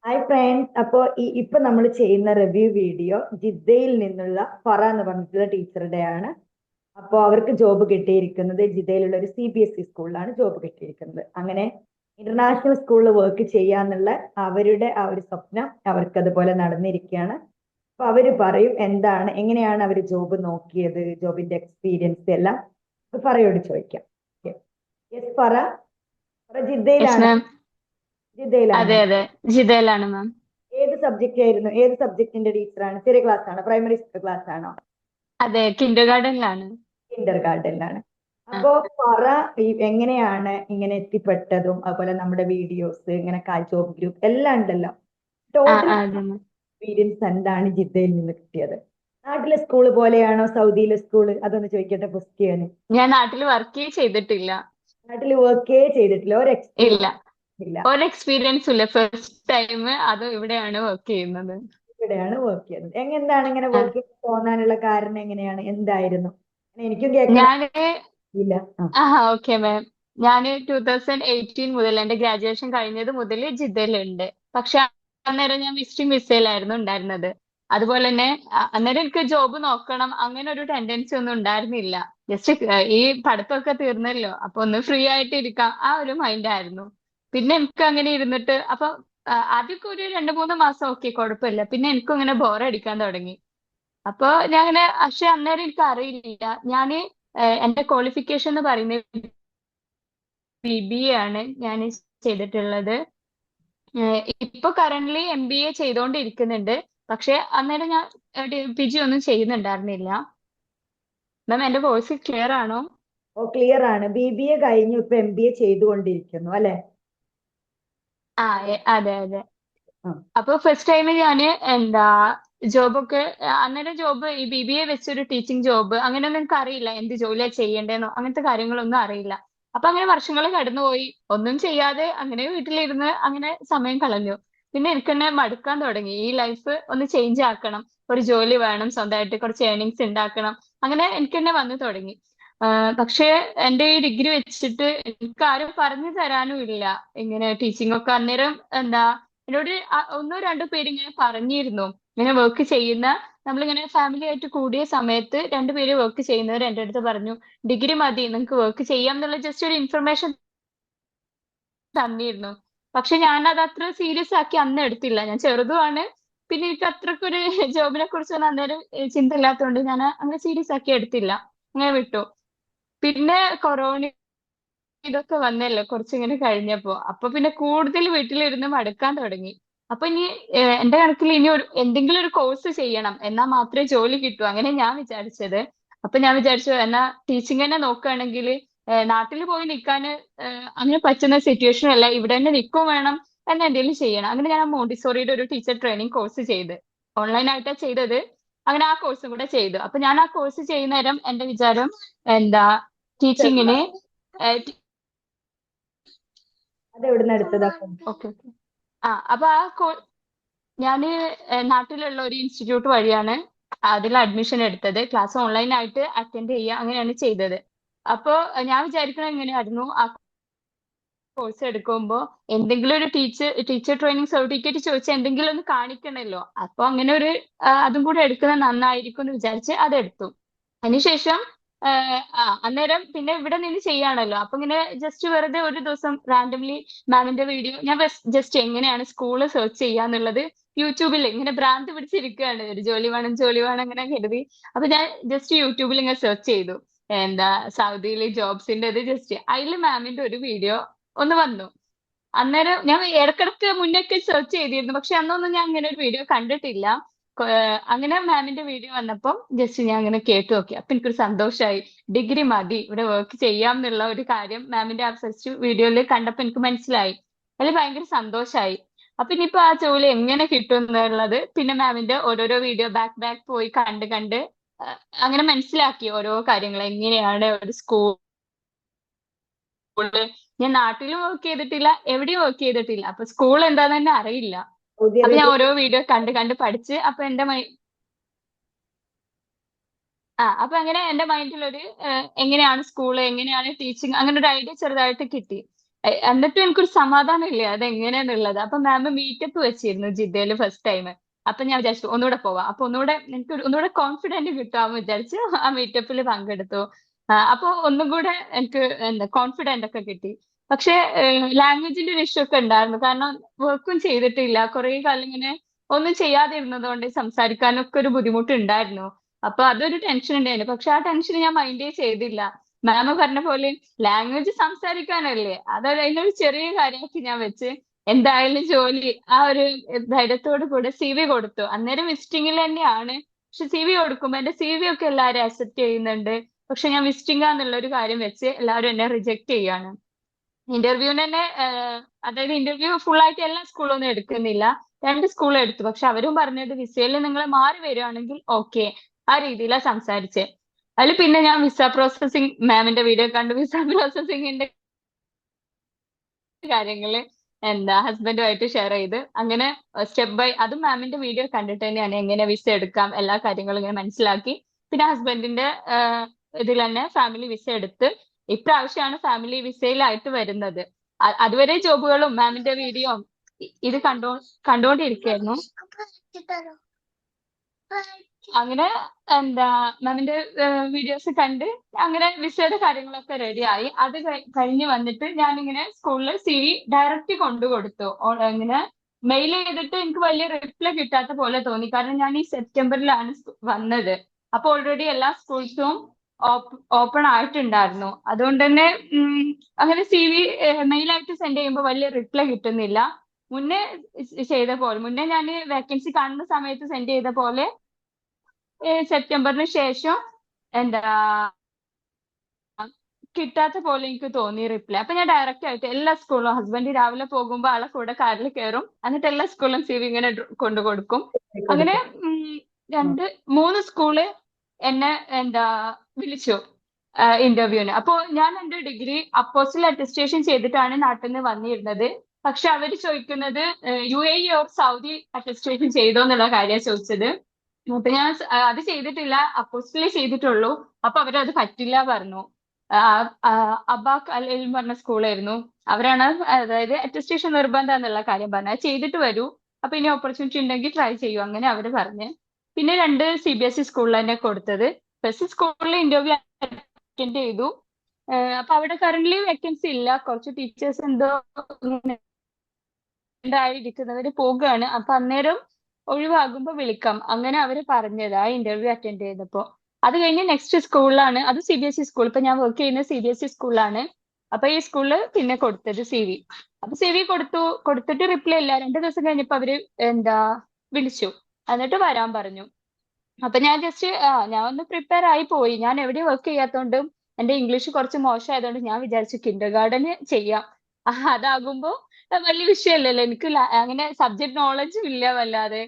Hi friends. അപ്പോൾ ഇപ്പൊ നമ്മൾ ചെയ്യുന്ന റിവ്യൂ വീഡിയോ ജിദ്ദയിൽ നിന്നുള്ള ഫറ എന്ന് പറഞ്ഞിട്ടുള്ള ടീച്ചറുടെ ആണ്. അപ്പോൾ അവർക്ക് ജോബ് കിട്ടിയിരിക്കുന്നത് ജിദ്ദയിലുള്ള ഒരു CBSE സ്കൂളിലാണ് ജോബ് കിട്ടിയിരിക്കുന്നത്. അങ്ങനെ ഇന്റർനാഷണൽ സ്കൂളിൽ വർക്ക് ചെയ്യാന്നുള്ള അവരുടെ ആ ഒരു സ്വപ്നം അവർക്ക് അതുപോലെ നടന്നിരിക്കുകയാണ്. അപ്പൊ അവര് പറയും എന്താണ്, എങ്ങനെയാണ് അവർ ജോബ് നോക്കിയത്, ജോബിന്റെ എക്സ്പീരിയൻസ് എല്ലാം ഫറയോട് ചോദിക്കാം. യെസ് ഫറ. ഫറ യെസ് ജിദ്ദയിലാണ്. മാം. ജിദ്ദയിലാണോ? അതെ അതെ, ജിതയിലാണ് മാം. ഏത് സബ്ജക്റ്റ് ആയിരുന്നു, ഏത് സബ്ജക്റ്റിന്റെ ടീച്ചറാണ്? ചെറിയ ക്ലാസ് ആണോ, പ്രൈമറി ക്ലാസ് ആണോ? അതെ, കിൻഡർ ഗാർഡനിലാണ്. കിൻഡർ ഗാർഡനിലാണ്. ആ അപ്പോ പറ, എങ്ങനെയാണ് ഇങ്ങനെ എത്തിപ്പെട്ടതും അതുപോലെ നമ്മുടെ വീഡിയോസ് ഇങ്ങനെ ജോബ് ഗ്രൂപ്പ് എല്ലാം ഉണ്ടല്ലോ, ടോട്ടൽ അതെ മാം. എക്സ്പീരിയൻസ് എന്താണ് ജിദ്ദയിൽ നിന്ന് കിട്ടിയത്? നാട്ടിലെ സ്കൂള് പോലെയാണോ സൗദിയിലെ സ്കൂള്? അതൊന്ന് ചോദിക്കട്ടെ ക്വസ്റ്റ്യന്. ഞാൻ നാട്ടിൽ വർക്ക് ചെയ്തിട്ടില്ല. നാട്ടിൽ വർക്കേ ചെയ്തിട്ടില്ല, ഒരു ഇല്ല, എക്സ്പീരിയൻസ് ഇല്ല. ഒരു എക്സ്പീരിയൻസ് ഇല്ല. ഫസ്റ്റ് ടൈം അത് ഇവിടെയാണ് വർക്ക് ചെയ്യുന്നത്. ഇവിടെയാണ് വർക്ക് ചെയ്യുന്നത്. എന്താണ് ഇങ്ങനെ ആ, വർക്ക് തോന്നാനുള്ള കാരണം, എങ്ങനെയാണ്, എന്തായിരുന്നു? എനിക്കും കേൾക്കണം. ഞാന് ഇല്ല. ആ. Okay ma'am. ഞാൻ 2018 മുതൽ എന്റെ ഗ്രാജുവേഷൻ കഴിഞ്ഞത് മുതൽ ജിദ്ദയിലുണ്ട്. പക്ഷെ അന്നേരം ഞാൻ വിസിറ്റിംഗ് വിസയിലായിരുന്നു ഉണ്ടായിരുന്നത്. അതുപോലെ തന്നെ അന്നേരം എനിക്ക് ജോബ് നോക്കണം അങ്ങനെ ഒരു ടെൻഡൻസി ഒന്നും ഉണ്ടായിരുന്നില്ല. ജസ്റ്റ് ഈ പഠിത്തമൊക്കെ തീർന്നല്ലോ, അപ്പൊ ഒന്ന് ഫ്രീ ആയിട്ട് ഇരിക്കാം, ആ ഒരു മൈൻഡ് ആയിരുന്നു. പിന്നെ എനിക്ക് അങ്ങനെ ഇരുന്നിട്ട് അപ്പൊ ആദ്യമൊക്കെ ഒരു 2-3 മാസം ഓക്കെ കുഴപ്പമില്ല. പിന്നെ എനിക്കും ഇങ്ങനെ ബോറടിക്കാൻ തുടങ്ങി. അപ്പൊ ഞാൻ അങ്ങനെ, പക്ഷെ അന്നേരം എനിക്ക് അറിയില്ല. ഞാന് എന്റെ ക്വാളിഫിക്കേഷൻ എന്ന് പറയുന്നത് BBA ആണ് ഞാൻ ചെയ്തിട്ടുള്ളത്. ഇപ്പൊ കറന്റ്ലി MBA ചെയ്തുകൊണ്ടിരിക്കുന്നുണ്ട്. പക്ഷെ അന്നേരം ഞാൻ PG ഒന്നും ചെയ്യുന്നുണ്ടായിരുന്നില്ല. മാം, എന്റെ വോയിസ് ക്ലിയർ ആണോ? ഓ, ക്ലിയർ ആണ്. BBA കഴിഞ്ഞു, ഇപ്പൊ MBA ചെയ്തുകൊണ്ടിരിക്കുന്നു അല്ലെ? അതെ അതെ. ആ. അപ്പൊ ഫസ്റ്റ് ടൈം ഞാന് എന്താ ജോബൊക്കെ, അന്നേരം ജോബ് ഈ BBA വെച്ചൊരു ടീച്ചിങ് ജോബ് അങ്ങനെയൊന്നും എനിക്ക് അറിയില്ല. എന്ത് ജോലിയാ ചെയ്യേണ്ടതെന്നോ അങ്ങനത്തെ കാര്യങ്ങളൊന്നും അറിയില്ല. അപ്പൊ അങ്ങനെ വർഷങ്ങൾ കടന്നുപോയി, ഒന്നും ചെയ്യാതെ അങ്ങനെ വീട്ടിലിരുന്ന് അങ്ങനെ സമയം കളഞ്ഞു. പിന്നെ എനിക്ക് തന്നെ മടുക്കാൻ തുടങ്ങി. ഈ ലൈഫ് ഒന്ന് ചേഞ്ച് ആക്കണം, ഒരു ജോലി വേണം, സ്വന്തമായിട്ട് കുറച്ച് ഏർണിങ്സ് ഉണ്ടാക്കണം, അങ്ങനെ എനിക്ക് തന്നെ വന്നു തുടങ്ങി. പക്ഷേ എന്റെ ഈ ഡിഗ്രി വെച്ചിട്ട് എനിക്ക് ആരും പറഞ്ഞു തരാനും ഇല്ല ഇങ്ങനെ ടീച്ചിങ് ഒക്കെ. അന്നേരം എന്താ എന്നോട് ഒന്നോ രണ്ടോ പേര് ഇങ്ങനെ പറഞ്ഞിരുന്നു, ഇങ്ങനെ വർക്ക് ചെയ്യുന്ന, നമ്മളിങ്ങനെ ഫാമിലി ആയിട്ട് കൂടിയ സമയത്ത് രണ്ടുപേര് വർക്ക് ചെയ്യുന്നവർ എൻ്റെ അടുത്ത് പറഞ്ഞു, ഡിഗ്രി മതി നിങ്ങൾക്ക് വർക്ക് ചെയ്യാം എന്നുള്ള ജസ്റ്റ് ഒരു ഇൻഫർമേഷൻ തന്നിരുന്നു. പക്ഷെ ഞാൻ അത് അത്ര സീരിയസ് ആക്കി അന്ന് എടുത്തില്ല. ഞാൻ ചെറുതുമാണ്. പിന്നെ എനിക്ക് അത്രക്കൊരു ജോബിനെ കുറിച്ചൊന്നും അന്നേരം ചിന്ത ഇല്ലാത്തതുകൊണ്ട് ഞാൻ അങ്ങനെ സീരിയസ് ആക്കി എടുത്തില്ല, അങ്ങനെ വിട്ടു. പിന്നെ കൊറോണ ഇതൊക്കെ വന്നല്ലോ കുറച്ചിങ്ങനെ കഴിഞ്ഞപ്പോ, അപ്പൊ പിന്നെ കൂടുതൽ വീട്ടിലിരുന്ന് മടുക്കാൻ തുടങ്ങി. അപ്പൊ ഇനി എന്റെ കണക്കിൽ ഇനി എന്തെങ്കിലും ഒരു കോഴ്സ് ചെയ്യണം, എന്നാൽ മാത്രമേ ജോലി കിട്ടൂ, അങ്ങനെ ഞാൻ വിചാരിച്ചത്. അപ്പൊ ഞാൻ വിചാരിച്ചു എന്നാ ടീച്ചിങ് തന്നെ നോക്കുകയാണെങ്കിൽ നാട്ടിൽ പോയി നിൽക്കാൻ അങ്ങനെ പറ്റുന്ന സിറ്റുവേഷൻ അല്ല, ഇവിടെ തന്നെ നിൽക്കും വേണം, എന്നെ എന്തെങ്കിലും ചെയ്യണം. അങ്ങനെ ഞാൻ മോണ്ടിസോറിയുടെ ഒരു ടീച്ചർ ട്രെയിനിങ് കോഴ്സ് ചെയ്ത്, ഓൺലൈനായിട്ടാണ് ചെയ്തത്. അങ്ങനെ ആ കോഴ്സും കൂടെ ചെയ്തു. അപ്പൊ ഞാൻ ആ കോഴ്സ് ചെയ്യുന്ന നേരം എന്റെ വിചാരം എന്താ ടീച്ചിങ്ങിന്. അത് എവിടുന്ന് എടുത്തതാ? Okay okay. അപ്പൊ ഞാന് നാട്ടിലുള്ള ഒരു ഇൻസ്റ്റിറ്റ്യൂട്ട് വഴിയാണ് അതിൽ അഡ്മിഷൻ എടുത്തത്. ക്ലാസ് ഓൺലൈൻ ആയിട്ട് അറ്റൻഡ് ചെയ്യുക, അങ്ങനെയാണ് ചെയ്തത്. അപ്പോ ഞാൻ വിചാരിക്കുന്നത് എങ്ങനെയായിരുന്നു, ആ കോഴ്സ് എടുക്കുമ്പോൾ എന്തെങ്കിലും ഒരു ടീച്ചർ ട്രെയിനിങ് സർട്ടിഫിക്കറ്റ് ചോദിച്ചാൽ എന്തെങ്കിലും ഒന്ന് കാണിക്കണമല്ലോ. അപ്പൊ അങ്ങനെ ഒരു അതും കൂടെ എടുക്കുന്നത് നന്നായിരിക്കും എന്ന് വിചാരിച്ച് അതെടുത്തു. അതിനുശേഷം അന്നേരം പിന്നെ ഇവിടെ നിന്ന് ചെയ്യാണല്ലോ, അപ്പൊ ഇങ്ങനെ ജസ്റ്റ് വെറുതെ ഒരു ദിവസം റാൻഡംലി മാമിന്റെ വീഡിയോ ഞാൻ ജസ്റ്റ് എങ്ങനെയാണ് സ്കൂള് സെർച്ച് ചെയ്യാന്നുള്ളത് യൂട്യൂബിൽ ഇങ്ങനെ ഭ്രാന്ത് പിടിച്ചിരിക്കുകയാണ്, ഒരു ജോലി വേണം ജോലി വേണം അങ്ങനെ കരുതി. അപ്പൊ ഞാൻ ജസ്റ്റ് യൂട്യൂബിൽ ഇങ്ങനെ സെർച്ച് ചെയ്തു എന്താ സൗദിയിലെ ജോബ്സിന്റെ ഇത്. ജസ്റ്റ് അതിൽ മാമിന്റെ ഒരു വീഡിയോ ഒന്ന് വന്നു. അന്നേരം ഞാൻ ഇടക്കിടക്ക് മുന്നൊക്കെ സെർച്ച് ചെയ്തിരുന്നു, പക്ഷെ അന്നൊന്നും ഞാൻ അങ്ങനെ ഒരു വീഡിയോ കണ്ടിട്ടില്ല. അങ്ങനെ മാമിന്റെ വീഡിയോ വന്നപ്പം ജസ്റ്റ് ഞാൻ അങ്ങനെ കേട്ടു നോക്കി. അപ്പൊ എനിക്കൊരു സന്തോഷമായി. ഡിഗ്രി മതി, ഇവിടെ വർക്ക് ചെയ്യാം എന്നുള്ള ഒരു കാര്യം മാമിന്റെ ആ ഫസ്റ്റ് വീഡിയോയിൽ കണ്ടപ്പോ എനിക്ക് മനസ്സിലായി. അതിൽ ഭയങ്കര സന്തോഷമായി. അപ്പൊ ഇനിയിപ്പോ ആ ജോലി എങ്ങനെ കിട്ടും എന്നുള്ളത് പിന്നെ മാമിന്റെ ഓരോരോ വീഡിയോ ബാക്ക് ബാക്ക് പോയി കണ്ട് കണ്ട് അങ്ങനെ മനസ്സിലാക്കി ഓരോ കാര്യങ്ങൾ എങ്ങനെയാണ് ഒരു സ്കൂള്. ഞാൻ നാട്ടിലും വർക്ക് ചെയ്തിട്ടില്ല, എവിടെയും വർക്ക് ചെയ്തിട്ടില്ല, അപ്പൊ സ്കൂൾ എന്താന്ന് തന്നെ അറിയില്ല. സൗദി അപ്പൊ ഞാൻ അറേബ്യ. ഓരോ വീഡിയോ കണ്ട് കണ്ട് പഠിച്ച് അപ്പൊ അപ്പൊ അങ്ങനെ എന്റെ മൈൻഡിൽ ഒരു എങ്ങനെയാണ് സ്കൂള്, എങ്ങനെയാണ് ടീച്ചിങ്, അങ്ങനെ ഒരു ഐഡിയ ചെറുതായിട്ട് കിട്ടി. എന്നിട്ടും എനിക്കൊരു സമാധാനം ഇല്ല അതെങ്ങനെയാന്നുള്ളത്. അപ്പൊ മാം മീറ്റപ്പ് വെച്ചിരുന്നു ജിദ്ദയില് ഫസ്റ്റ് ടൈം. അപ്പൊ ഞാൻ വിചാരിച്ചു ഒന്നുകൂടെ പോവാം. അപ്പൊ ഒന്നുകൂടെ എനിക്ക് ഒന്നുകൂടെ കോൺഫിഡന്റ് കിട്ടാമെന്ന് വിചാരിച്ചു ആ മീറ്റപ്പിൽ പങ്കെടുത്തു. അപ്പൊ ഒന്നും കൂടെ എനിക്ക് എന്താ കോൺഫിഡന്റ് ഒക്കെ കിട്ടി. പക്ഷെ ലാംഗ്വേജിന്റെ ഒരു ഇഷ്യൂ ഒക്കെ ഉണ്ടായിരുന്നു. കാരണം വർക്കും ചെയ്തിട്ടില്ല. കുറെ കാലം ഇങ്ങനെ ഒന്നും ചെയ്യാതെ ഇരുന്നതുകൊണ്ട് സംസാരിക്കാനൊക്കെ ഒരു ബുദ്ധിമുട്ടുണ്ടായിരുന്നു. അപ്പൊ അതൊരു ടെൻഷൻ ഉണ്ടായിരുന്നു. പക്ഷെ ആ ടെൻഷൻ ഞാൻ മൈൻഡേ ചെയ്തില്ല. മാം പറഞ്ഞ പോലെ ലാംഗ്വേജ് സംസാരിക്കാനല്ലേ, അതിനൊരു ചെറിയ കാര്യമാക്കി ഞാൻ വെച്ച് എന്തായാലും ജോലി ആ ഒരു ധൈര്യത്തോട് കൂടെ സി വി കൊടുത്തു. അന്നേരം വിസിറ്റിംഗിൽ തന്നെയാണ്. പക്ഷെ സി വി കൊടുക്കുമ്പോ എന്റെ സി വി ഒക്കെ എല്ലാവരും അക്സെപ്റ്റ് ചെയ്യുന്നുണ്ട്. പക്ഷെ ഞാൻ വിസിറ്റിംഗ് എന്നുള്ള ഒരു കാര്യം വെച്ച് എല്ലാവരും എന്നെ റിജക്ട് ചെയ്യാണ്. ഇന്റർവ്യൂവിന് തന്നെ അതായത് ഇന്റർവ്യൂ ഫുൾ ആയിട്ട് എല്ലാ സ്കൂളൊന്നും എടുക്കുന്നില്ല. 2 സ്കൂൾ എടുത്തു. പക്ഷെ അവരും പറഞ്ഞത് വിസയിൽ നിങ്ങൾ മാറി വരുവാണെങ്കിൽ ഓക്കെ, ആ രീതിയിലാണ് സംസാരിച്ചേ. അതിൽ പിന്നെ ഞാൻ വിസ പ്രോസസിങ് മാമിന്റെ വീഡിയോ കണ്ടു. വിസ പ്രോസസിങ്ങിന്റെ കാര്യങ്ങള് ഹസ്ബൻഡുമായിട്ട് ഷെയർ ചെയ്ത് അങ്ങനെ സ്റ്റെപ്പ് ബൈ അതും മാമിന്റെ വീഡിയോ കണ്ടിട്ട് തന്നെയാണ് എങ്ങനെ വിസ എടുക്കാം എല്ലാ കാര്യങ്ങളും ഇങ്ങനെ മനസ്സിലാക്കി. പിന്നെ ഹസ്ബൻഡിന്റെ ഇതിൽ തന്നെ ഫാമിലി വിസ എടുത്ത് ഇപ്രാവശ്യമാണ് ഫാമിലി വിസയിലായിട്ട് വരുന്നത്. അതുവരെ ജോബുകളും മാമിന്റെ വീഡിയോ ഇത് കണ്ടുകൊണ്ടിരിക്കുകയായിരുന്നു. അങ്ങനെ മാമിന്റെ വീഡിയോസ് കണ്ട് അങ്ങനെ വിസയുടെ കാര്യങ്ങളൊക്കെ റെഡിയായി. അത് കഴിഞ്ഞ് വന്നിട്ട് ഞാനിങ്ങനെ സ്കൂളിൽ സി വി ഡയറക്റ്റ് കൊണ്ടു കൊടുത്തു. ഇങ്ങനെ മെയിൽ ചെയ്തിട്ട് എനിക്ക് വലിയ റിപ്ലൈ കിട്ടാത്ത പോലെ തോന്നി. കാരണം ഞാൻ ഈ സെപ്റ്റംബറിലാണ് വന്നത്. അപ്പൊ ഓൾറെഡി എല്ലാ സ്കൂൾസും ഓപ്പൺ ആയിട്ടുണ്ടായിരുന്നു. അതുകൊണ്ട് തന്നെ അങ്ങനെ സി വി മെയിലായിട്ട് സെൻഡ് ചെയ്യുമ്പോൾ വലിയ റിപ്ലൈ കിട്ടുന്നില്ല. മുന്നേ ചെയ്ത പോലെ മുന്നേ ഞാൻ വേക്കൻസി കാണുന്ന സമയത്ത് സെൻഡ് ചെയ്ത പോലെ സെപ്റ്റംബറിന് ശേഷം എന്താ കിട്ടാത്ത പോലെ എനിക്ക് തോന്നി റിപ്ലൈ. അപ്പൊ ഞാൻ ഡയറക്റ്റ് ആയിട്ട് എല്ലാ സ്കൂളും ഹസ്ബൻഡ് രാവിലെ പോകുമ്പോൾ ആളെ കൂടെ കാറിൽ കയറും. എന്നിട്ട് എല്ലാ സ്കൂളിലും സി വി ഇങ്ങനെ കൊണ്ടു കൊടുക്കും. അങ്ങനെ ഉം. 3 സ്കൂള് എന്നെ വിളിച്ചു ഇന്റർവ്യൂവിന്. അപ്പോ ഞാൻ എന്റെ ഡിഗ്രി അപ്പോസ്റ്റൽ അറ്റസ്റ്റേഷൻ ചെയ്തിട്ടാണ് നാട്ടിൽ നിന്ന് വന്നിരുന്നത്. പക്ഷെ അവര് ചോദിക്കുന്നത് UAE ഓർ സൗദി അറ്റസ്റ്റേഷൻ ചെയ്തോ എന്നുള്ള കാര്യമാണ് ചോദിച്ചത്. അപ്പൊ ഞാൻ അത് ചെയ്തിട്ടില്ല, അപ്പോസ്റ്റലേ ചെയ്തിട്ടുള്ളൂ. അപ്പൊ അവരത് പറ്റില്ല പറഞ്ഞു. അബാക്ക് അൽ ഇൽം പറഞ്ഞ സ്കൂളായിരുന്നു. അവരാണ് അതായത് അറ്റസ്റ്റേഷൻ നിർബന്ധം എന്നുള്ള കാര്യം പറഞ്ഞത്. അത് ചെയ്തിട്ട് വരൂ, അപ്പൊ ഇനി ഓപ്പർച്യൂണിറ്റി ഉണ്ടെങ്കിൽ ട്രൈ ചെയ്യൂ, അങ്ങനെ അവര് പറഞ്ഞ്. പിന്നെ 2 CBSE സ്കൂളിൽ തന്നെ കൊടുത്തത്. ബസ് സ്കൂളിൽ ഇന്റർവ്യൂ അറ്റൻഡ് ചെയ്തു. അപ്പൊ അവിടെ കറന്റ് വേക്കൻസി ഇല്ല. കുറച്ച് ടീച്ചേഴ്സ് എന്തോ ഇരിക്കുന്നവര് പോകുകയാണ്. അപ്പൊ അന്നേരം ഒഴിവാകുമ്പോ വിളിക്കാം, അങ്ങനെ അവര് പറഞ്ഞത് ആ ഇന്റർവ്യൂ അറ്റൻഡ് ചെയ്തപ്പോ. അത് കഴിഞ്ഞ് നെക്സ്റ്റ് സ്കൂളിലാണ്, അത് CBSE സ്കൂൾ. ഇപ്പൊ ഞാൻ വർക്ക് ചെയ്യുന്ന CBSE സ്കൂളിലാണ്. അപ്പൊ ഈ സ്കൂളില് പിന്നെ കൊടുത്തത് CV. അപ്പൊ CV കൊടുത്തിട്ട് റിപ്ലൈ ഇല്ല. 2 ദിവസം കഴിഞ്ഞപ്പോ അവര് വിളിച്ചു. എന്നിട്ട് വരാൻ പറഞ്ഞു. അപ്പൊ ഞാൻ ജസ്റ്റ് ഞാൻ ഒന്ന് പ്രിപ്പയർ ആയി പോയി. ഞാൻ എവിടെയും വർക്ക് ചെയ്യാത്തോണ്ടും എന്റെ ഇംഗ്ലീഷ് കുറച്ച് മോശമായതുകൊണ്ട് ഞാൻ വിചാരിച്ചു കിൻഡർ ഗാർഡന് ചെയ്യാം. അതാകുമ്പോ വലിയ വിഷയമല്ലല്ലോ. എനിക്ക് അങ്ങനെ സബ്ജക്ട് നോളജും ഇല്ല വല്ലാതെ.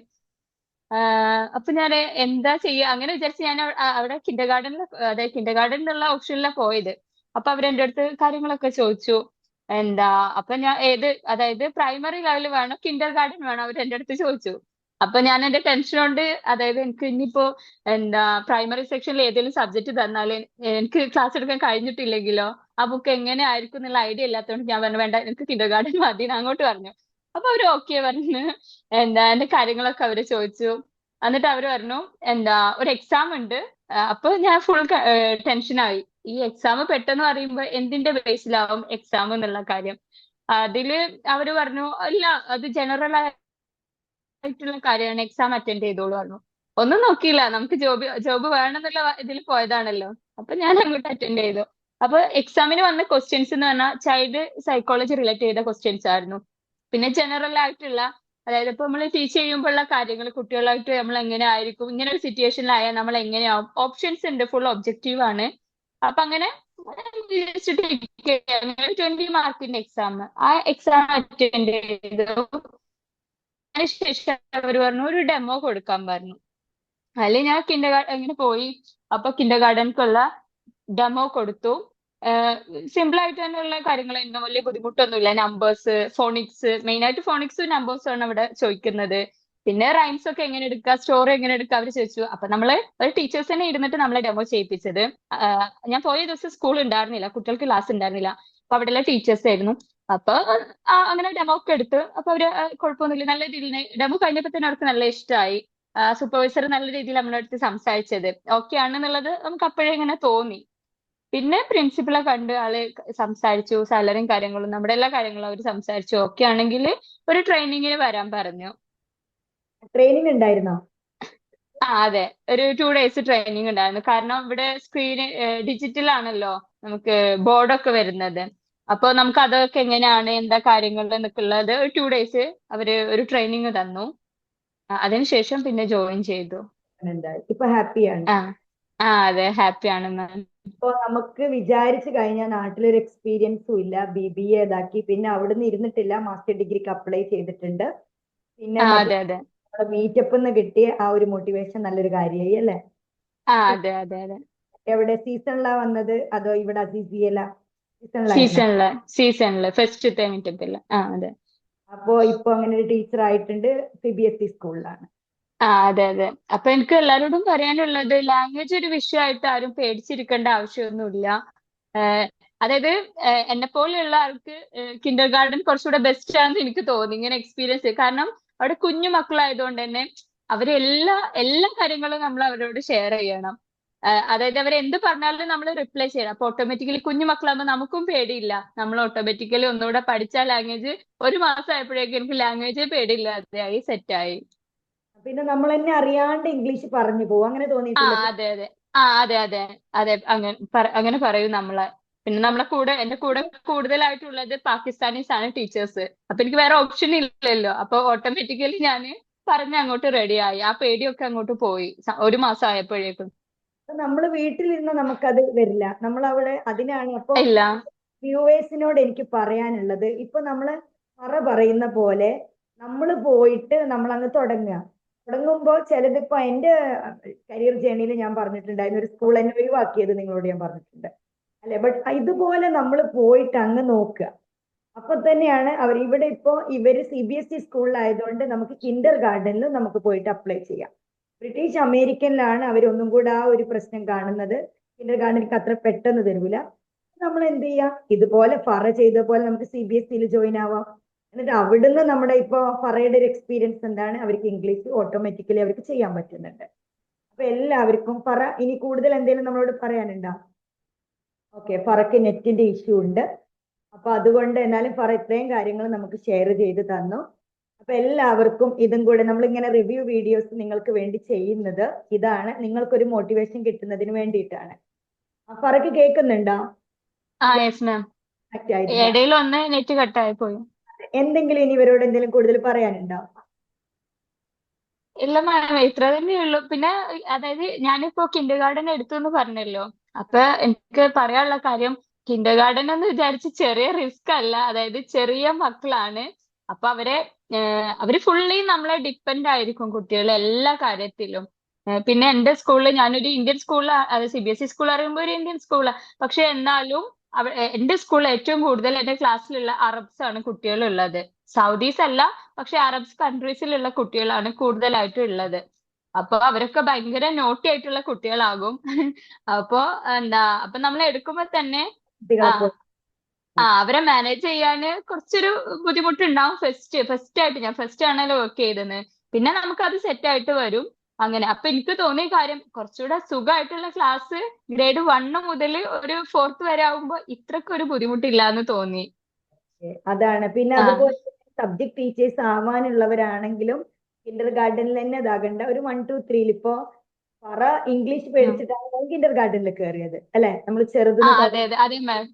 അപ്പൊ ഞാൻ എന്താ ചെയ്യാ അങ്ങനെ വിചാരിച്ച് ഞാൻ അവിടെ കിൻഡർ ഗാർഡനിൽ, അതായത് കിൻഡർ ഗാർഡനിലുള്ള ഓപ്ഷനിലാണ് പോയത്. അപ്പൊ അവർ എന്റെ അടുത്ത് കാര്യങ്ങളൊക്കെ ചോദിച്ചു. എന്താ അപ്പൊ ഞാൻ അതായത് പ്രൈമറി ലെവൽ വേണോ കിൻഡർ ഗാർഡൻ വേണോ അവർ എന്റെ അടുത്ത് ചോദിച്ചു. അപ്പൊ ഞാൻ എന്റെ ടെൻഷൻ കൊണ്ട്, അതായത് എനിക്ക് ഇനിയിപ്പോ പ്രൈമറി സെക്ഷനിൽ ഏതെങ്കിലും സബ്ജക്ട് തന്നാല് എനിക്ക് ക്ലാസ് എടുക്കാൻ കഴിഞ്ഞിട്ടില്ലെങ്കിലോ ആ ബുക്ക് എങ്ങനെ ആയിരിക്കും എന്നുള്ള ഐഡിയ ഇല്ലാത്തതുകൊണ്ട് ഞാൻ പറഞ്ഞു വേണ്ട, എനിക്ക് കിൻഡർ ഗാർഡൻ മതി എന്ന് അങ്ങോട്ട് പറഞ്ഞു. അപ്പൊ അവര് ഓക്കെ പറഞ്ഞു. എന്റെ കാര്യങ്ങളൊക്കെ അവര് ചോദിച്ചു. എന്നിട്ട് അവര് പറഞ്ഞു ഒരു എക്സാം ഉണ്ട്. അപ്പൊ ഞാൻ ഫുൾ ടെൻഷനായി. ഈ എക്സാം പെട്ടെന്ന് പറയുമ്പോ എന്തിന്റെ ബേസിലാവും എക്സാം എന്നുള്ള കാര്യം. അതില് അവര് പറഞ്ഞു ഇല്ല, അത് ജനറൽ ആയിട്ടുള്ള കാര്യമാണ്, എക്സാം അറ്റൻഡ് ചെയ്തോളൂ പറഞ്ഞു. ഒന്നും നോക്കിയില്ല, നമുക്ക് ജോബ് വേണമെന്നുള്ള ഇതിൽ പോയതാണല്ലോ. അപ്പൊ ഞാൻ അങ്ങോട്ട് അറ്റൻഡ് ചെയ്തു. അപ്പൊ എക്സാമിന് വന്ന ക്വസ്റ്റ്യൻസ് എന്ന് പറഞ്ഞാൽ ചൈൽഡ് സൈക്കോളജി റിലേറ്റ് ചെയ്ത ക്വസ്റ്റ്യൻസ് ആയിരുന്നു. പിന്നെ ജനറൽ ആയിട്ടുള്ള, അതായത് ഇപ്പൊ നമ്മൾ ടീച്ച് ചെയ്യുമ്പോഴുള്ള കാര്യങ്ങൾ, കുട്ടികളായിട്ട് നമ്മൾ എങ്ങനെ ആയിരിക്കും, ഇങ്ങനെ ഒരു സിറ്റുവേഷനിലായാൽ നമ്മൾ എങ്ങനെയാവും, ഓപ്ഷൻസ് ഉണ്ട്, ഫുൾ ഒബ്ജക്റ്റീവ് ആണ്. അപ്പൊ അങ്ങനെ 20 മാർക്കിന്റെ എക്സാം, ആ എക്സാം അറ്റൻഡ് ചെയ്തു. അതിനുശേഷം അവർ പറഞ്ഞു ഒരു ഡെമോ കൊടുക്കാൻ പറഞ്ഞു. അതിൽ ഞാൻ ഇങ്ങനെ പോയി. അപ്പൊ കിൻഡർ ഗാർഡൻക്കുള്ള ഡെമോ കൊടുത്തു. സിമ്പിൾ ആയിട്ട് തന്നെയുള്ള കാര്യങ്ങളായിരുന്നു, വലിയ ബുദ്ധിമുട്ടൊന്നുമില്ല. നമ്പേഴ്സ്, ഫോണിക്സ്, മെയിൻ ആയിട്ട് ഫോണിക്സും നമ്പേഴ്സും ആണ് അവിടെ ചോദിക്കുന്നത്. പിന്നെ റൈംസ് ഒക്കെ എങ്ങനെ എടുക്കുക, സ്റ്റോറി എങ്ങനെ എടുക്കുക അവർ ചോദിച്ചു. അപ്പൊ നമ്മള് ഒരു ടീച്ചേഴ്സ് തന്നെ ഇരുന്നിട്ട് നമ്മളെ ഡെമോ ചെയ്യിപ്പിച്ചത്. ഞാൻ പോയ ദിവസം സ്കൂൾ ഉണ്ടായിരുന്നില്ല, കുട്ടികൾക്ക് ക്ലാസ് ഉണ്ടായിരുന്നില്ല. അപ്പൊ അവിടെയുള്ള ടീച്ചേഴ്സ് ആയിരുന്നു. അപ്പൊ അങ്ങനെ ഡെമോ ഒക്കെ എടുത്ത് അപ്പൊ അവര് കുഴപ്പമൊന്നുമില്ല, നല്ല രീതിയിൽ ഡെമോ കഴിഞ്ഞപ്പോ തന്നെ അവർക്ക് നല്ല ഇഷ്ടമായി. സൂപ്പർവൈസർ നല്ല രീതിയിൽ നമ്മളെ അടുത്ത് സംസാരിച്ചത് ഓക്കെ ആണെന്നുള്ളത് നമുക്ക് അപ്പോഴേ ഇങ്ങനെ തോന്നി. പിന്നെ പ്രിൻസിപ്പളെ കണ്ട് ആള് സംസാരിച്ചു, സാലറിയും കാര്യങ്ങളും നമ്മുടെ എല്ലാ കാര്യങ്ങളും അവർ സംസാരിച്ചു. ഓക്കെ ആണെങ്കിൽ ഒരു ട്രെയിനിങ്ങിന് വരാൻ പറഞ്ഞു. ട്രെയിനിങ് ഉണ്ടായിരുന്നോ? അതെ, ഒരു 2 days ട്രെയിനിങ് ഉണ്ടായിരുന്നു. കാരണം ഇവിടെ സ്ക്രീന് ഡിജിറ്റൽ ആണല്ലോ നമുക്ക് ബോർഡൊക്കെ വരുന്നത്. അപ്പൊ നമുക്ക് അതൊക്കെ എങ്ങനെയാണ് എന്താ കാര്യങ്ങൾ എന്നൊക്കെ ഉള്ളത് 2 days അവര് ഒരു ട്രെയിനിങ് തന്നു. അതിനുശേഷം പിന്നെ ജോയിൻ ചെയ്തു. ഉണ്ടായി. ഇപ്പൊ ഹാപ്പിയാണ്. ആ അതെ, ഹാപ്പിയാണ് മാം. ഇപ്പൊ നമുക്ക് വിചാരിച്ചു കഴിഞ്ഞാൽ നാട്ടിലൊരു എക്സ്പീരിയൻസും ഇല്ല, BBA ഇതാക്കി, പിന്നെ അവിടുന്ന് ഇരുന്നിട്ടില്ല, മാസ്റ്റർ ഡിഗ്രിക്ക് അപ്ലൈ ചെയ്തിട്ടുണ്ട്. പിന്നെ മറ്റേ അതെ അതെ. മീറ്റപ്പ് നിന്ന് കിട്ടിയ ആ ഒരു മോട്ടിവേഷൻ നല്ലൊരു കാര്യമായി അല്ലേ? അതെ അതെ അതെ. എവിടെ സീസണിലാ വന്നത് അതോ ഇവിടെ അസീസിയല സീസണിലായിരുന്നു? സീസണില് ഫസ്റ്റത്തെ മീറ്റപ്പില്. അതെ. അപ്പോ ഇപ്പൊ അങ്ങനെ ഒരു ടീച്ചർ ആയിട്ടുണ്ട്, CBSE സ്കൂളിലാണ്. അതെ അതെ. അപ്പൊ എനിക്ക് എല്ലാവരോടും പറയാനുള്ളത്, ലാംഗ്വേജ് ഒരു വിഷയമായിട്ട് ആരും പേടിച്ചിരിക്കേണ്ട ആവശ്യമൊന്നുമില്ല. ഏഹ് അതായത് എന്നെ പോലെയുള്ള ആൾക്ക് കിൻഡർ ഗാർഡൻ കുറച്ചുകൂടെ ബെസ്റ്റ് ആണെന്ന് എനിക്ക് തോന്നി ഇങ്ങനെ എക്സ്പീരിയൻസ്. കാരണം അവിടെ കുഞ്ഞു മക്കളായതുകൊണ്ട് തന്നെ എല്ലാ കാര്യങ്ങളും നമ്മൾ അവരോട് ഷെയർ ചെയ്യണം. അതായത് അവർ എന്ത് പറഞ്ഞാലും നമ്മൾ റിപ്ലൈ ചെയ്യണം. അപ്പൊ ഓട്ടോമാറ്റിക്കലി കുഞ്ഞു മക്കളാകുമ്പോൾ നമുക്കും പേടിയില്ല. നമ്മൾ ഓട്ടോമാറ്റിക്കലി ഒന്നുകൂടെ പഠിച്ച ലാംഗ്വേജ് 1 മാസം ആയപ്പോഴേക്കും എനിക്ക് ലാംഗ്വേജേ പേടിയില്ലാതെയായി, സെറ്റായി. പിന്നെ നമ്മൾ തന്നെ അറിയാണ്ട് ഇംഗ്ലീഷ് പറഞ്ഞു പോകും, അങ്ങനെ തോന്നിയിട്ടില്ല? അതെ അതെ. അതെ അതെ അതെ. അങ്ങനെ പറയും നമ്മളെ. പിന്നെ എന്റെ കൂടെ കൂടുതലായിട്ടുള്ളത് പാകിസ്ഥാനീസ് ആണ് ടീച്ചേഴ്സ്. അപ്പൊ എനിക്ക് വേറെ ഓപ്ഷൻ ഇല്ലല്ലോ. അപ്പൊ ഓട്ടോമാറ്റിക്കലി ഞാൻ പറഞ്ഞ് അങ്ങോട്ട് റെഡിയായി. ആ പേടിയൊക്കെ അങ്ങോട്ട് പോയി 1 മാസം ആയപ്പോഴേക്കും. നമ്മൾ വീട്ടിലിരുന്ന് നമുക്കത് വരില്ല, നമ്മൾ അവിടെ അതിനാണ്. അപ്പൊ ഇല്ല. വ്യൂവേഴ്സിനോട് എനിക്ക് പറയാനുള്ളത്, ഇപ്പൊ നമ്മള് പറയുന്ന പോലെ നമ്മൾ പോയിട്ട് നമ്മൾ അങ്ങ് തുടങ്ങുമ്പോൾ ചിലതിപ്പോ എന്റെ കരിയർ ജേണിയിൽ ഞാൻ പറഞ്ഞിട്ടുണ്ടായിരുന്നു, ഒരു സ്കൂൾ എന്നെ ഒഴിവാക്കിയത് നിങ്ങളോട് ഞാൻ പറഞ്ഞിട്ടുണ്ട് അല്ലെ? ബട്ട് ഇതുപോലെ നമ്മൾ പോയിട്ട് അങ്ങ് നോക്കുക. അപ്പൊ തന്നെയാണ് അവർ ഇവിടെ ഇപ്പോ ഇവര് CBSE സ്കൂളിലായതുകൊണ്ട് നമുക്ക് കിൻഡർ ഗാർഡനിലും നമുക്ക് പോയിട്ട് അപ്ലൈ ചെയ്യാം. ബ്രിട്ടീഷ് അമേരിക്കനിലാണ് അവർ ഒന്നും കൂടെ ആ ഒരു പ്രശ്നം കാണുന്നത്. കിൻഡർ ഗാർഡനിക്ക് അത്ര പെട്ടെന്ന് തരൂല. നമ്മൾ എന്ത് ചെയ്യാം, ഇതുപോലെ ചെയ്ത പോലെ നമുക്ക് CBSE ജോയിൻ ആവാം. എന്നിട്ട് അവിടുന്ന് നമ്മുടെ ഇപ്പൊ ഫറയുടെ ഒരു എക്സ്പീരിയൻസ് എന്താണ്, അവർക്ക് ഇംഗ്ലീഷ് ഓട്ടോമാറ്റിക്കലി അവർക്ക് ചെയ്യാൻ പറ്റുന്നുണ്ട്. അപ്പൊ എല്ലാവർക്കും ഇനി കൂടുതൽ എന്തെങ്കിലും നമ്മളോട് പറയാനുണ്ടോ? ഓക്കെ, ഫറക്ക് നെറ്റിന്റെ ഇഷ്യൂ ഉണ്ട്. അപ്പൊ അതുകൊണ്ട് എന്നാലും ഇത്രയും കാര്യങ്ങൾ നമുക്ക് ഷെയർ ചെയ്ത് തന്നു. അപ്പൊ എല്ലാവർക്കും ഇതും കൂടെ നമ്മളിങ്ങനെ റിവ്യൂ വീഡിയോസ് നിങ്ങൾക്ക് വേണ്ടി ചെയ്യുന്നത് ഇതാണ്, നിങ്ങൾക്കൊരു മോട്ടിവേഷൻ കിട്ടുന്നതിന് വേണ്ടിയിട്ടാണ്. ഫറക്ക് കേൾക്കുന്നുണ്ടോ? Yes ma'am. കറക്റ്റ് ആയിട്ടില്ല. ഇടയിൽ ഒന്ന് നെറ്റ് കട്ടായി പോയി. എന്തെങ്കിലും ഇനി ഇവരോട് എന്തെങ്കിലും കൂടുതൽ പറയാനുണ്ടോ? ഇല്ല മാം, ഇത്ര തന്നെയുള്ളൂ. പിന്നെ അതായത് ഞാനിപ്പോ കിൻഡർ ഗാർഡൻ എടുത്തു എന്ന് പറഞ്ഞല്ലോ. അപ്പൊ എനിക്ക് പറയാനുള്ള കാര്യം, കിൻഡർ ഗാർഡൻ എന്ന് വിചാരിച്ച് ചെറിയ റിസ്ക് അല്ല. അതായത് ചെറിയ മക്കളാണ്. അപ്പൊ അവര് ഫുള്ളി നമ്മളെ ഡിപ്പെൻഡ് ആയിരിക്കും കുട്ടികൾ എല്ലാ കാര്യത്തിലും. പിന്നെ എന്റെ സ്കൂളിൽ, ഞാനൊരു ഇന്ത്യൻ സ്കൂളിൽ, അത് CBSE സ്കൂൾ അറിയുമ്പോൾ ഒരു ഇന്ത്യൻ സ്കൂളാണ്. പക്ഷെ എന്നാലും എന്റെ സ്കൂളിൽ ഏറ്റവും കൂടുതൽ എന്റെ ക്ലാസ്സിലുള്ള അറബ്സ് ആണ് കുട്ടികളുള്ളത്. സൗദീസ് അല്ല, പക്ഷെ അറബ്സ് കൺട്രീസിലുള്ള കുട്ടികളാണ് കൂടുതലായിട്ടും ഉള്ളത്. അപ്പൊ അവരൊക്കെ ഭയങ്കര നോട്ടി ആയിട്ടുള്ള കുട്ടികളാകും. അപ്പൊ അപ്പൊ നമ്മൾ എടുക്കുമ്പോ തന്നെ ആ കുട്ടികളെ പോലെ. അവരെ മാനേജ് ചെയ്യാന് കുറച്ചൊരു ബുദ്ധിമുട്ടുണ്ടാവും. ഞാൻ ഫസ്റ്റ് ആണല്ലോ വർക്ക് ചെയ്തത്. പിന്നെ നമുക്കത് സെറ്റ് ആയിട്ട് വരും. അങ്ങനെ അപ്പൊ എനിക്ക് തോന്നിയ കാര്യം, കുറച്ചുകൂടെ സുഖമായിട്ടുള്ള ക്ലാസ് ഗ്രേഡ് 1 മുതൽ ഒരു 4th വരെ ആവുമ്പോ ഇത്രക്കൊരു ബുദ്ധിമുട്ടില്ല എന്ന് തോന്നി. അതാണ്. പിന്നെ ആ അതുപോലെ സബ്ജക്ട് ടീച്ചേഴ്സ് ആവാനുള്ളവരാണെങ്കിലും കിൻഡർ ഗാർഡനിൽ തന്നെ ഇതാകണ്ട. ഒരു 1 2 3 ഇപ്പോ ഇംഗ്ലീഷ് ഉം. പേടിച്ചിട്ടാണ് കിൻഡർ ഗാർഡനിൽ കയറിയത് അല്ലെ? നമ്മൾ ചെറുതിന് അതെ അതെ അതെ മാം.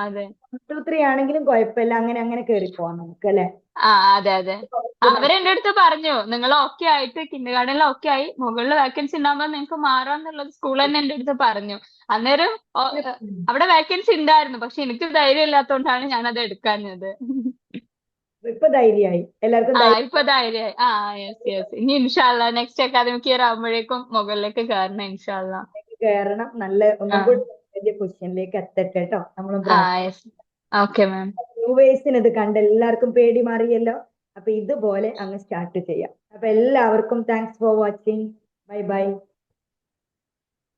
അതെ. 1 2 3 ആണെങ്കിലും കുഴപ്പമില്ല, അങ്ങനെ അങ്ങനെ കയറി പോവാം നമുക്ക് അല്ലെ? അതെ അതെ. അവരെന്റെ അടുത്ത് പറഞ്ഞു, നിങ്ങൾ ഓക്കെ ആയിട്ട് കിൻഡർ ഗാർഡനിൽ ഓക്കെ ആയി, മുകളിൽ വേക്കൻസി ഉണ്ടാകുമ്പോൾ നിങ്ങൾക്ക് മാറാന്നുള്ളത് സ്കൂൾ തന്നെ എന്റെ അടുത്ത് പറഞ്ഞു. അന്നേരം അവിടെ വേക്കൻസി ഉണ്ടായിരുന്നു, പക്ഷെ എനിക്ക് ധൈര്യം ഇല്ലാത്തതുകൊണ്ടാണ് ഞാൻ അത് എടുക്കാഞ്ഞത്. ഇപ്പൊ ധൈര്യമായി, എല്ലാവർക്കും ധൈര്യം ഇപ്പൊ ധൈര്യമായി. Yes yes. ഇനി ഇൻഷാല്ല നെക്സ്റ്റ് അക്കാദമിക് ഇയർ ആകുമ്പോഴേക്കും മുകളിലേക്ക് കയറണം ഇൻഷാല്ല. കയറണം. നല്ല ഒന്നും കൂടി വലിയ പൊസിഷനിലേക്ക് എത്തട്ടെ കേട്ടോ, നമ്മളും യെസ്. Okay ma'am. വ്യൂവേഴ്സിന് ഇത് കണ്ട് എല്ലാവർക്കും പേടി മാറിയല്ലോ. അപ്പൊ ഇതുപോലെ അങ്ങ് സ്റ്റാർട്ട് ചെയ്യാം. അപ്പൊ എല്ലാവർക്കും thanks for watching. Bye bye.